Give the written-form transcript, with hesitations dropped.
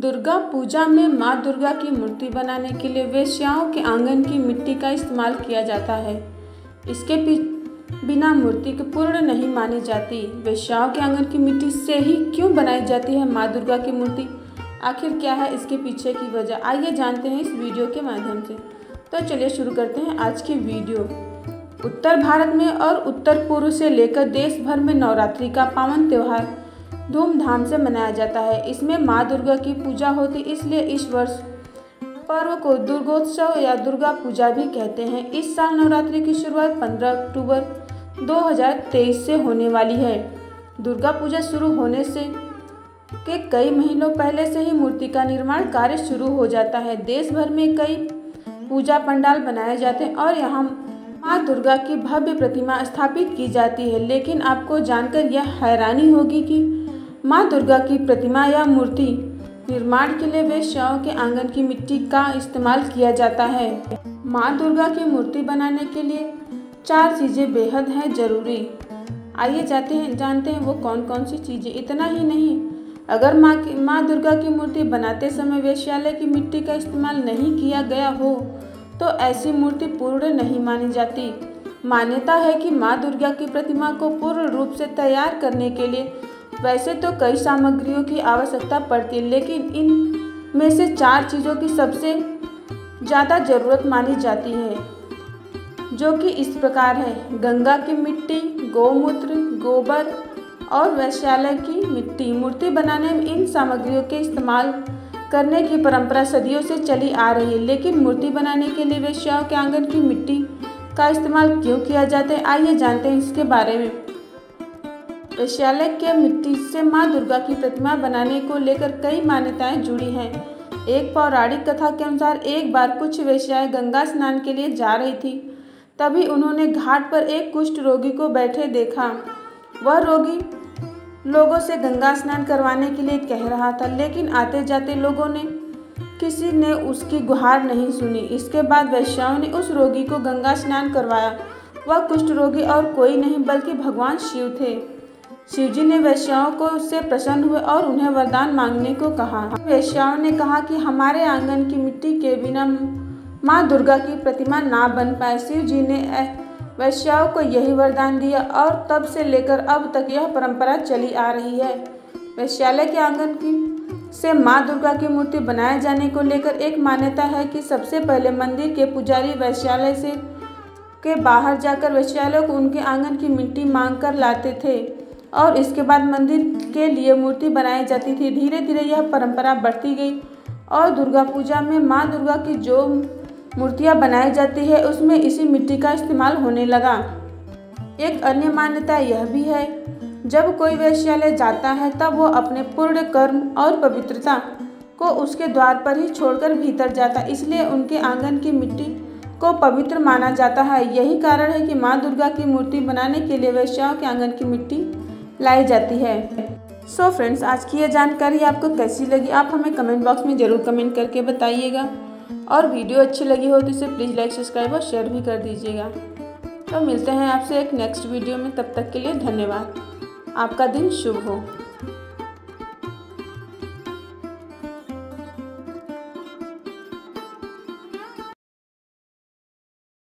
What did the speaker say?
दुर्गा पूजा में मां दुर्गा की मूर्ति बनाने के लिए वेश्याओं के आंगन की मिट्टी का इस्तेमाल किया जाता है। इसके बिना मूर्ति को पूर्ण नहीं मानी जाती। वेश्याओं के आंगन की मिट्टी से ही क्यों बनाई जाती है मां दुर्गा की मूर्ति? आखिर क्या है इसके पीछे की वजह? आइए जानते हैं इस वीडियो के माध्यम से। तो चलिए शुरू करते हैं आज की वीडियो। उत्तर भारत में और उत्तर पूर्व से लेकर देश भर में नवरात्रि का पावन त्योहार धूमधाम से मनाया जाता है। इसमें मां दुर्गा की पूजा होती, इसलिए इस वर्ष पर्व को दुर्गोत्सव या दुर्गा पूजा भी कहते हैं। इस साल नवरात्रि की शुरुआत 15 अक्टूबर 2023 से होने वाली है। दुर्गा पूजा शुरू होने से के कई महीनों पहले से ही मूर्ति का निर्माण कार्य शुरू हो जाता है। देश भर में कई पूजा पंडाल बनाए जाते हैं और यहाँ मां दुर्गा की भव्य प्रतिमा स्थापित की जाती है। लेकिन आपको जानकर यह हैरानी होगी कि मां दुर्गा की प्रतिमा या मूर्ति निर्माण के लिए वेश्याओं के आंगन की मिट्टी का इस्तेमाल किया जाता है। मां दुर्गा की मूर्ति बनाने के लिए 4 चीज़ें बेहद हैं जरूरी। आइए जानते हैं वो कौन कौन सी चीज़ें। इतना ही नहीं, अगर मां दुर्गा की मूर्ति बनाते समय वेश्यालय की मिट्टी का इस्तेमाल नहीं किया गया हो तो ऐसी मूर्ति पूर्ण नहीं मानी जाती। मान्यता है कि मां दुर्गा की प्रतिमा को पूर्ण रूप से तैयार करने के लिए वैसे तो कई सामग्रियों की आवश्यकता पड़ती है, लेकिन इन में से 4 चीज़ों की सबसे ज़्यादा ज़रूरत मानी जाती है, जो कि इस प्रकार है: गंगा की मिट्टी, गौमूत्र, गोबर और वेश्यालय की मिट्टी। मूर्ति बनाने में इन सामग्रियों के इस्तेमाल करने की परंपरा सदियों से चली आ रही है। लेकिन मूर्ति बनाने के लिए वेश्याओं के आंगन की मिट्टी का इस्तेमाल क्यों किया जाता है, आइए जानते हैं इसके बारे में। वेश्यालय के मिट्टी से मां दुर्गा की प्रतिमा बनाने को लेकर कई मान्यताएं जुड़ी हैं। एक पौराणिक कथा के अनुसार एक बार कुछ वेश्याएं गंगा स्नान के लिए जा रही थी। तभी उन्होंने घाट पर एक कुष्ठ रोगी को बैठे देखा। वह रोगी लोगों से गंगा स्नान करवाने के लिए कह रहा था, लेकिन आते जाते लोगों ने किसी ने उसकी गुहार नहीं सुनी। इसके बाद वेश्याओं ने उस रोगी को गंगा स्नान करवाया। वह कुष्ठ रोगी और कोई नहीं बल्कि भगवान शिव थे। शिवजी ने वेश्याओं को उससे प्रसन्न हुए और उन्हें वरदान मांगने को कहा। वेश्याओं ने कहा कि हमारे आंगन की मिट्टी के बिना मां दुर्गा की प्रतिमा ना बन पाए। शिवजी ने वेश्याओं को यही वरदान दिया और तब से लेकर अब तक यह परंपरा चली आ रही है। वेश्यालय के आंगन की से मां दुर्गा की मूर्ति बनाए जाने को लेकर एक मान्यता है कि सबसे पहले मंदिर के पुजारी वेश्यालय से के बाहर जाकर वेश्यालय को उनके आंगन की मिट्टी मांग कर लाते थे और इसके बाद मंदिर के लिए मूर्ति बनाई जाती थी। धीरे धीरे यह परंपरा बढ़ती गई और दुर्गा पूजा में मां दुर्गा की जो मूर्तियां बनाई जाती है उसमें इसी मिट्टी का इस्तेमाल होने लगा। एक अन्य मान्यता यह भी है, जब कोई वेश्यालय जाता है तब वो अपने पूर्ण कर्म और पवित्रता को उसके द्वार पर ही छोड़कर भीतर जाता है, इसलिए उनके आंगन की मिट्टी को पवित्र माना जाता है। यही कारण है कि मां दुर्गा की मूर्ति बनाने के लिए वेश्याओं के आंगन की मिट्टी लाई जाती है। सो फ्रेंड्स, आज की यह जानकारी आपको कैसी लगी आप हमें कमेंट बॉक्स में ज़रूर कमेंट करके बताइएगा और वीडियो अच्छी लगी हो तो इसे प्लीज़ लाइक, सब्सक्राइब और शेयर भी कर दीजिएगा। तो मिलते हैं आपसे एक नेक्स्ट वीडियो में, तब तक के लिए धन्यवाद। आपका दिन शुभ हो।